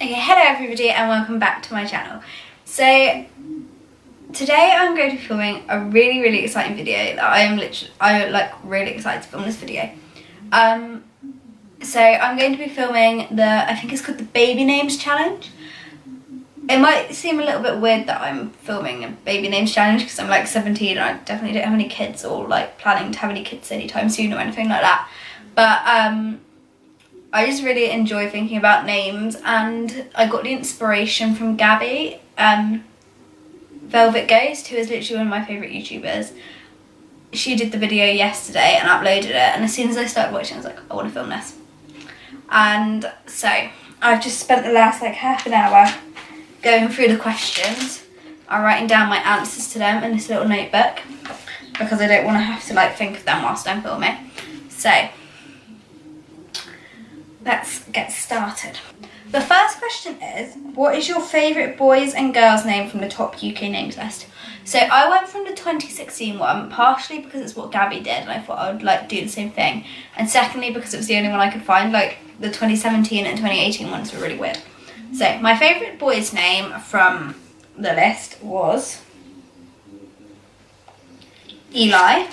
Okay, hello everybody and welcome back to my channel. So today I'm going to be filming a really exciting video that I'm really excited to film this video. So I'm going to be filming I think it's called the baby names challenge. It might seem a little bit weird that I'm filming a baby names challenge because I'm like 17 and I definitely don't have any kids or like planning to have any kids anytime soon or anything like that. But I just really enjoy thinking about names, and I got the inspiration from Gabby, Velvet Ghost, who is literally one of my favourite YouTubers. She did the video yesterday and uploaded it, and as soon as I started watching I was like, I want to film this. And so I've just spent the last like half an hour going through the questions. I'm writing down my answers to them in this little notebook because I don't want to have to like think of them whilst I'm filming. So let's get started. The first question is, what is your favourite boys and girls name from the top UK names list? So I went from the 2016 one, partially because it's what Gabby did and I thought I would like do the same thing, and secondly because it was the only one I could find. Like the 2017 and 2018 ones were really weird. So my favourite boy's name from the list was Eli,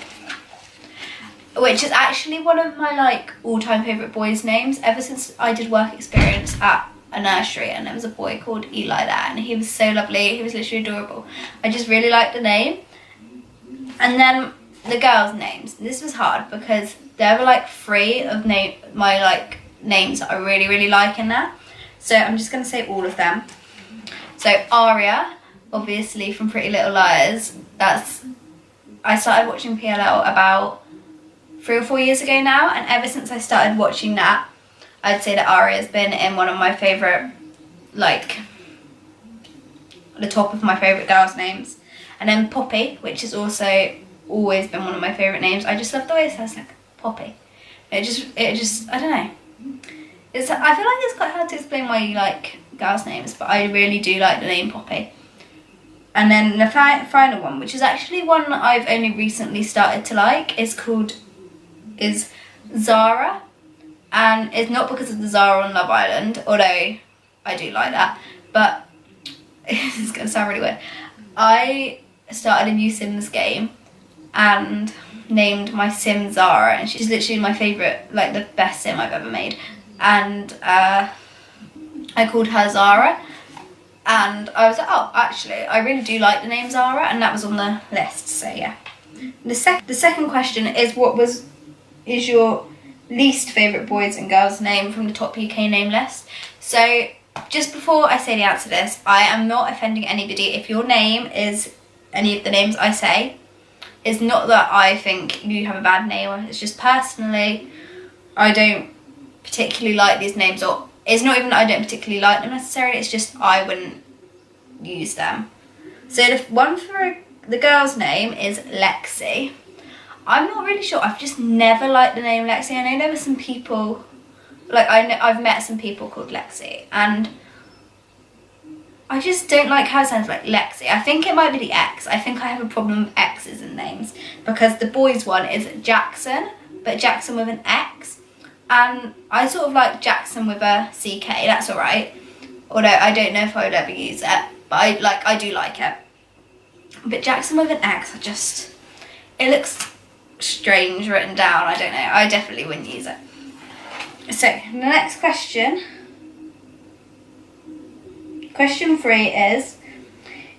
which is actually one of my like all-time favourite boys' names ever since I did work experience at a nursery, and there was a boy called Eli there and he was so lovely, he was literally adorable. I just really liked the name. And then the girls' names. This was hard because there were like three of my like names that I really like in there. So I'm just going to say all of them. So Aria, obviously from Pretty Little Liars. I started watching PLL about 3 or 4 years ago now, and ever since I started watching that, I'd say that Aria has been in one of my favourite, like, the top of my favourite girls' names. And then Poppy, which has also always been one of my favourite names. I just love the way it sounds, like Poppy. It just, I don't know. I feel like it's quite hard to explain why you like girls' names, but I really do like the name Poppy. And then the final one, which is actually one that I've only recently started to like, is Zara, and it's not because of the Zara on Love Island, although I do like that, but it's going to sound really weird. I started a new Sims game and named my Sim Zara, and she's literally my favourite, like the best Sim I've ever made, and I called her Zara, and I was like, oh, actually I really do like the name Zara, and that was on the list, so yeah. The second question is, what is your least favourite boys and girls name from the top UK name list? So just before I say the answer to this, I am not offending anybody if your name is any of the names I say. It's not that I think you have a bad name, or it's just personally I don't particularly like these names, or it's not even that I don't particularly like them necessarily, it's just I wouldn't use them. So the one for the girl's name is Lexi. I'm not really sure, I've just never liked the name Lexi. I know there were some people, like I've met some people called Lexi, and I just don't like how it sounds like Lexi. I think it might be the X. I think I have a problem with X's in names, because the boys one is Jackson, but Jackson with an X. And I sort of like Jackson with a CK, that's alright. Although I don't know if I would ever use it, but I do like it. But Jackson with an X, it looks strange written down, I don't know. I definitely wouldn't use it. So, the next question. Question 3 is,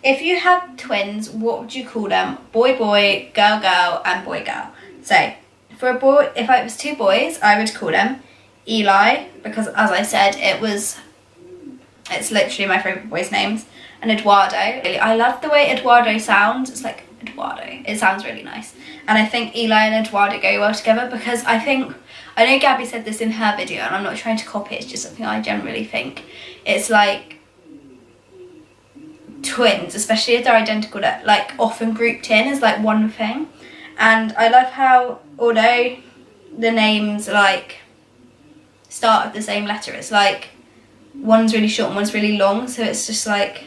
if you had twins, what would you call them? Boy, boy, girl, girl, and boy, girl. So, for a boy, if it was 2 boys, I would call them Eli, because as I said, it's literally my favourite boys' names, and Eduardo. I love the way Eduardo sounds. It's like Eduardo. It sounds really nice. And I think Eli and Eduardo go well together, because I know Gabby said this in her video, and I'm not trying to copy, it's just something I generally think. It's like twins, especially if they're identical, that like often grouped in as like one thing. And I love how, although the names like start with the same letter, it's like one's really short and one's really long, so it's just like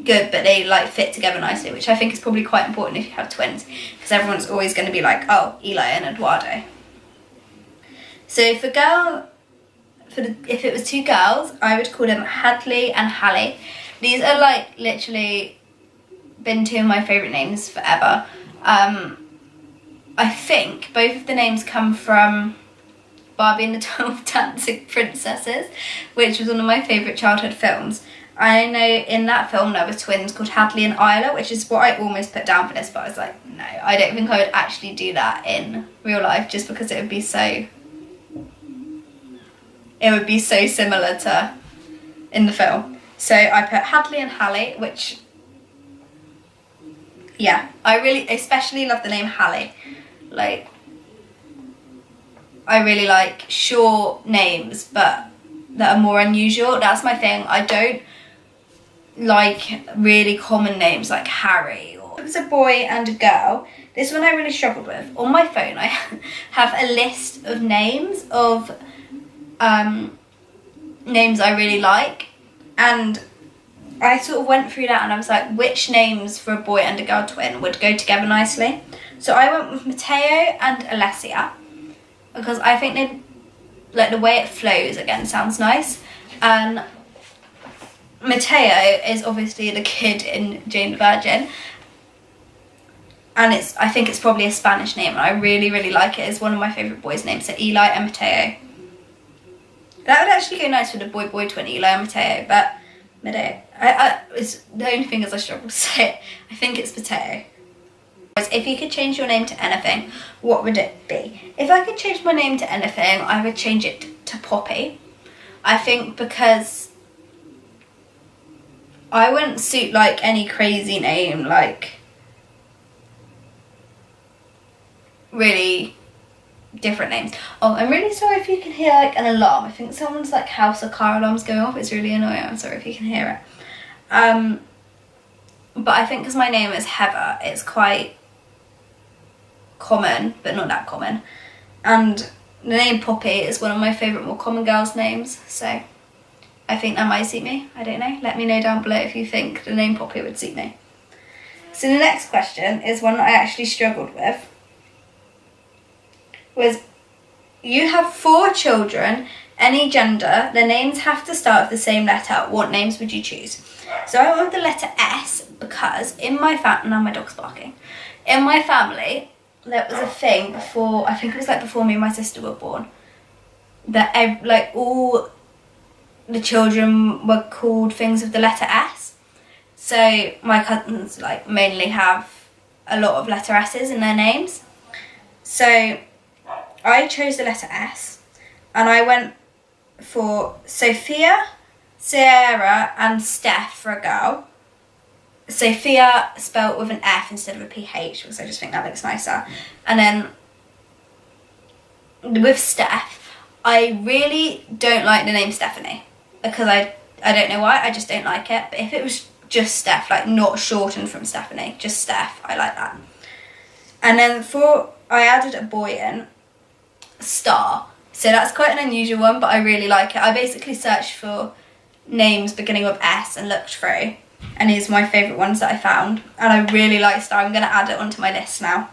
good, but they like fit together nicely, which I think is probably quite important if you have twins, because everyone's always going to be like, oh, Eli and Eduardo. So for girl if it was 2 girls, I would call them Hadley and Hallie. These are like literally been 2 of my favourite names forever. I think both of the names come from Barbie and the 12 Dancing Princesses, which was one of my favourite childhood films. I know in that film there were twins called Hadley and Isla, which is what I almost put down for this, but I was like, no, I don't think I would actually do that in real life, just because it would be so similar to in the film. So I put Hadley and Hallie, which, yeah, I really especially love the name Hallie. Like, I really like short names, but that are more unusual. That's my thing. I don't like really common names like Harry. Or if it was a boy and a girl, this one I really struggled with. On my phone, I have a list of names of names I really like, and I sort of went through that and I was like, which names for a boy and a girl twin would go together nicely? So I went with Matteo and Alessia, because I think they, like, the way it flows again sounds nice. And Matteo is obviously the kid in Jane the Virgin, and I think it's probably a Spanish name, and I really, really like it. It's one of my favourite boys' names, so Eli and Matteo. That would actually go nice with a boy-boy twin, Eli and Matteo, but Matteo. It's the only thing is I struggle to say it. I think it's Matteo. If you could change your name to anything, what would it be? If I could change my name to anything, I would change it to Poppy. I think because I wouldn't suit like any crazy name, like really different names. Oh, I'm really sorry if you can hear like an alarm. I think someone's like house or car alarm's going off. It's really annoying. I'm sorry if you can hear it. But I think because my name is Heather, it's quite common, but not that common. And the name Poppy is one of my favourite more common girls' names, so I think that might suit me. I don't know. Let me know down below if you think the name Poppy would suit me. So the next question is one that I actually struggled with. Was, you have 4 children, any gender, their names have to start with the same letter. What names would you choose? So I went with the letter S because in my family, now my dog's barking. In my family, there was a thing before, I think it was like before me and my sister were born, that like all the children were called things with the letter S. So my cousins like mainly have a lot of letter S's in their names. So I chose the letter S, and I went for Sophia, Sierra and Steph for a girl. Sophia spelt with an F instead of a PH, because I just think that looks nicer. And then with Steph, I really don't like the name Stephanie, because I don't know why, I just don't like it. But if it was just Steph, like not shortened from Stephanie, just Steph, I like that. And then I added a boy in, Star. So that's quite an unusual one, but I really like it. I basically searched for names beginning with S and looked through, and these are my favourite ones that I found, and I really like Star. I'm going to add it onto my list now.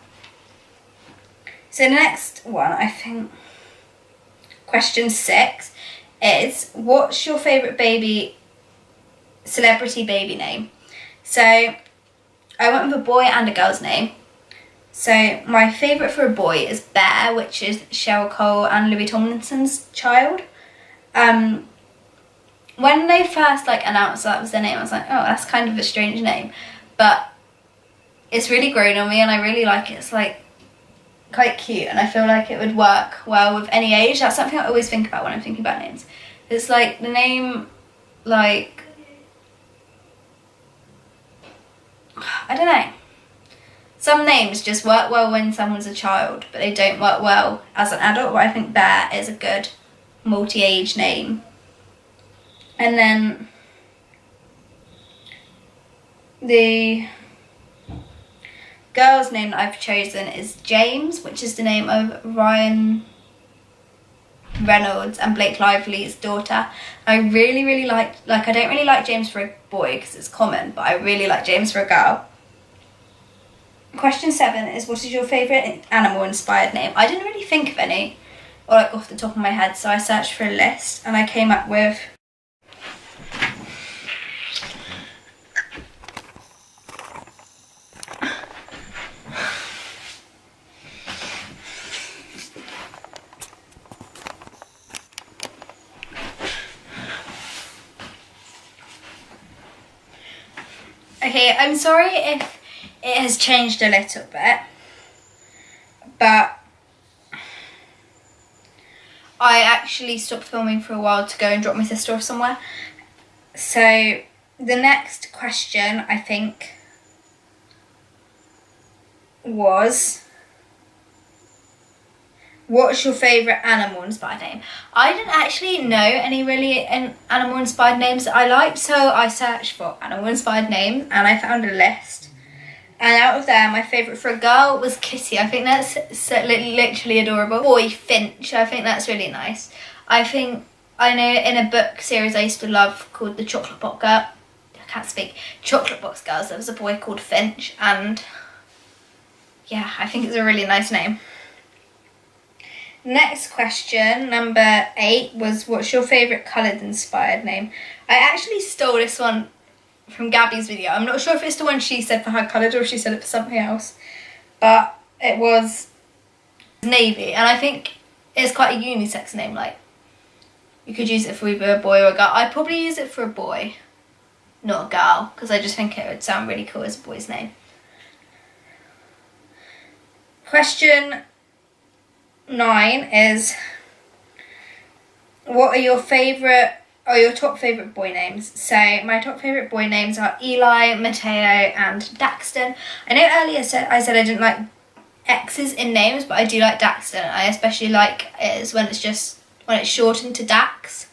So the next one, I think, question 6 is, what's your favourite celebrity baby name? So I went with a boy and a girl's name. So my favourite for a boy is Bear, which is Cheryl Cole and Louis Tomlinson's child. When they first like announced that was their name, I was like, oh, that's kind of a strange name, but it's really grown on me and I really like it. It's like quite cute, and I feel like it would work well with any age. That's something I always think about when I'm thinking about names. It's like the name, like, I don't know. Some names just work well when someone's a child, but they don't work well as an adult. But I think Bear is a good multi-age name. And then the girl's name that I've chosen is James, which is the name of Ryan Reynolds and Blake Lively's daughter. I really, really I don't really like James for a boy because it's common, but I really like James for a girl. Question 7 is, what is your favourite animal inspired name? I didn't really think of any or like off the top of my head. So I searched for a list and I came up with okay, I'm sorry if it has changed a little bit, but I actually stopped filming for a while to go and drop my sister off somewhere. So the next question, I think, was, what's your favourite animal-inspired name? I didn't actually know any really animal-inspired names that I liked, so I searched for animal-inspired names and I found a list. And out of there, my favourite for a girl was Kitty. I think that's literally adorable. Boy, Finch. I think that's really nice. I know in a book series I used to love called the Chocolate Box Girl. I can't speak. Chocolate Box Girls. There was a boy called Finch, and yeah, I think it's a really nice name. Next question, number 8, was what's your favourite coloured inspired name? I actually stole this one from Gabby's video. I'm not sure if it's the one she said for her coloured or if she said it for something else, but it was navy, and I think it's quite a unisex name. Like, you could use it for either a boy or a girl. I'd probably use it for a boy, not a girl, because I just think it would sound really cool as a boy's name. Question 9 is, what are your top favourite boy names? So my top favourite boy names are Eli, Mateo and Daxton. I know earlier I said I didn't like X's in names, but I do like Daxton. I especially like it when it's shortened to Dax.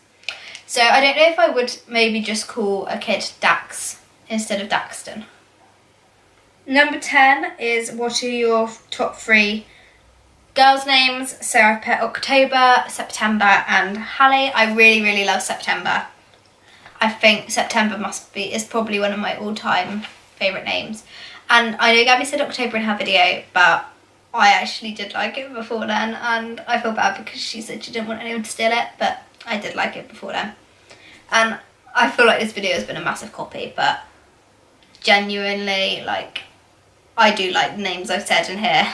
So I don't know if I would maybe just call a kid Dax instead of Daxton. Number 10 is, what are your top 3 girls' names? So I've put October, September and Hallie. I really, really love September. I think September is probably one of my all-time favourite names. And I know Gabby said October in her video, but I actually did like it before then, and I feel bad because she said she didn't want anyone to steal it, but I did like it before then. And I feel like this video has been a massive copy, but genuinely, like, I do like the names I've said in here.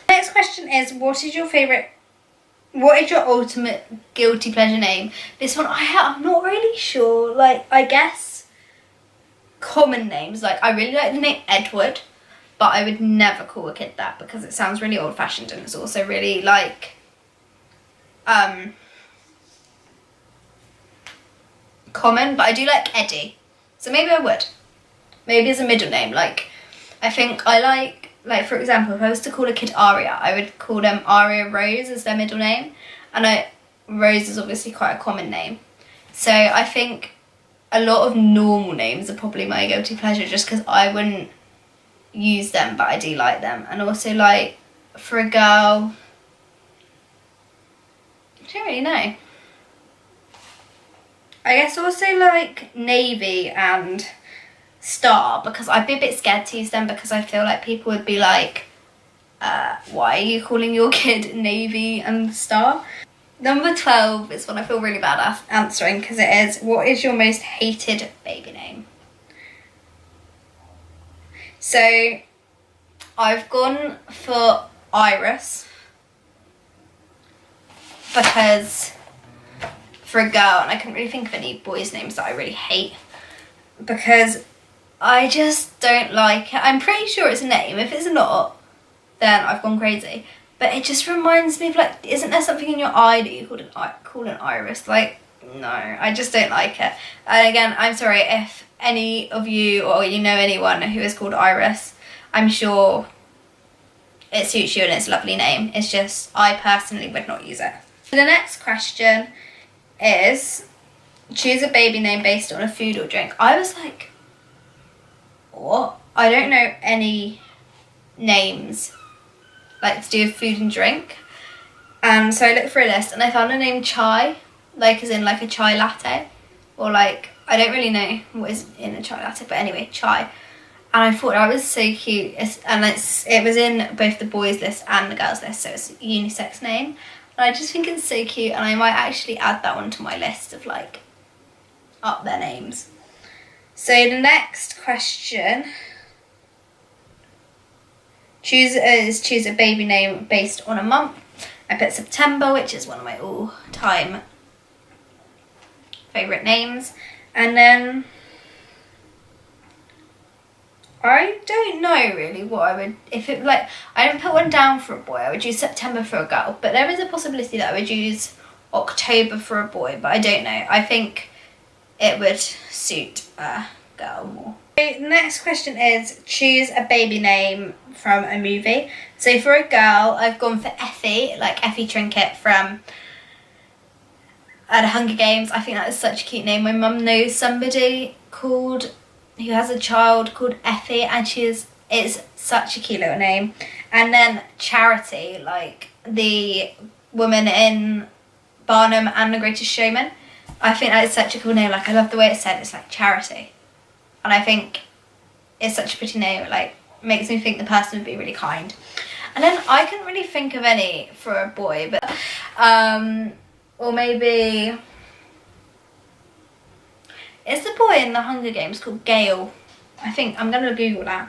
Next question is, what is your ultimate guilty pleasure name? This one, I'm not really sure. Like, I guess common names. Like, I really like the name Edward, but I would never call a kid that because it sounds really old-fashioned, and it's also really, like, common. But I do like Eddie, so maybe I would. Maybe as a middle name. Like, I think I like, for example, if I was to call a kid Aria, I would call them Aria Rose as their middle name. And Rose is obviously quite a common name. So I think a lot of normal names are probably my guilty pleasure, just because I wouldn't use them, but I do like them. And also, like, for a girl, I don't really know. I guess also like Navy and Star, because I'd be a bit scared to use them because I feel like people would be like, why are you calling your kid Navy and Star? Number 12 is one I feel really bad answering, because it is, what is your most hated baby name? So I've gone for Iris because for a girl, and I couldn't really think of any boys' names that I really hate because I just don't like it. I'm pretty sure it's a name. If it's not, then I've gone crazy. But it just reminds me of, like, isn't there something in your eye that you call an iris? Like, no, I just don't like it. And again, I'm sorry if any of you or you know anyone who is called Iris. I'm sure it suits you and it's a lovely name. It's just, I personally would not use it. The next question is, choose a baby name based on a food or drink. I was like, what? I don't know any names like to do with food and drink. And so I looked for a list and I found the name Chai, like as in like a chai latte, or like, I don't really know what is in a chai latte, but anyway, Chai. And I thought that was so cute. It was in both the boys list and the girls list, so it's a unisex name. And And I just think it's so cute, and I might actually add that one to my list of like up their names. So the next question, choose a baby name based on a month. I put September, which is one of my all-time favourite names. And then I don't know really what I would, if it like, I didn't put one down for a boy. I would use September for a girl, but there is a possibility that I would use October for a boy, but I don't know. I think it would suit a girl more. Okay, the next question is, choose a baby name from a movie. So for a girl, I've gone for Effie, like Effie Trinket from The Hunger Games. I think that is such a cute name. My mum knows somebody who has a child called Effie, and it's such a cute little name. And then Charity, like the woman in Barnum and The Greatest Showman. I think that is such a cool name. Like, I love the way it's said. It's like Charity. And I think it's such a pretty name. It like makes me think the person would be really kind. And then I couldn't really think of any for a boy, but or maybe, is the boy in The Hunger Games called Gale? I think I'm gonna Google that.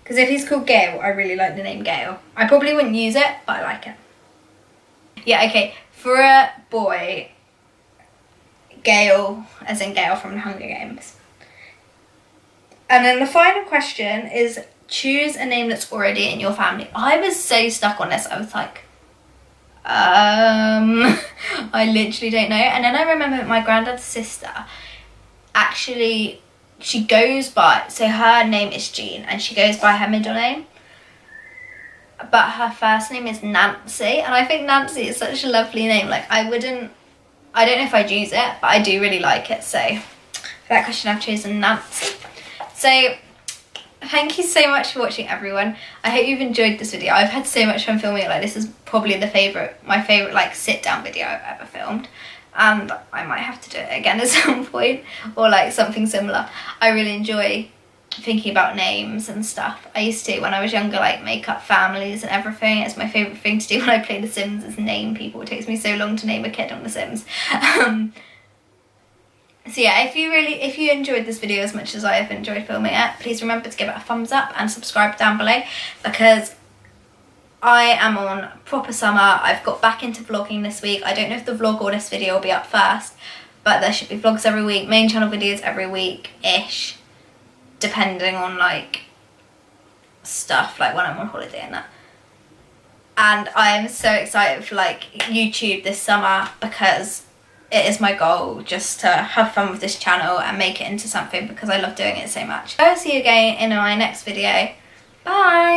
Because if he's called Gale, I really like the name Gale. I probably wouldn't use it, but I like it. Yeah, okay. For a boy, Gale, as in Gale from The Hunger Games. And then the final question is, choose a name that's already in your family. I was so stuck on this. I was like, I literally don't know. And then I remember my granddad's sister, actually, she goes by, so her name is Jean, and she goes by her middle name. But her first name is Nancy, and I think Nancy is such a lovely name. Like, I don't know if I'd use it, but I do really like it. So for that question, I've chosen Nancy. So thank you so much for watching, everyone. I hope you've enjoyed this video. I've had so much fun filming it. Like, this is probably my favorite like sit down video I've ever filmed, and I might have to do it again at some point, or like something similar. I really enjoy thinking about names and stuff. I used to, when I was younger, like make up families and everything. It's my favourite thing to do when I play The Sims, is name people. It takes me so long to name a kid on The Sims. So yeah, if you enjoyed this video as much as I have enjoyed filming it, please remember to give it a thumbs up and subscribe down below, because I am on proper summer. I've got back into vlogging this week. I don't know if the vlog or this video will be up first, but there should be vlogs every week, main channel videos every week-ish, depending on like stuff, like when I'm on holiday and that. And I am so excited for like YouTube this summer, because it is my goal just to have fun with this channel and make it into something, because I love doing it so much. I'll see you again in my next video. Bye!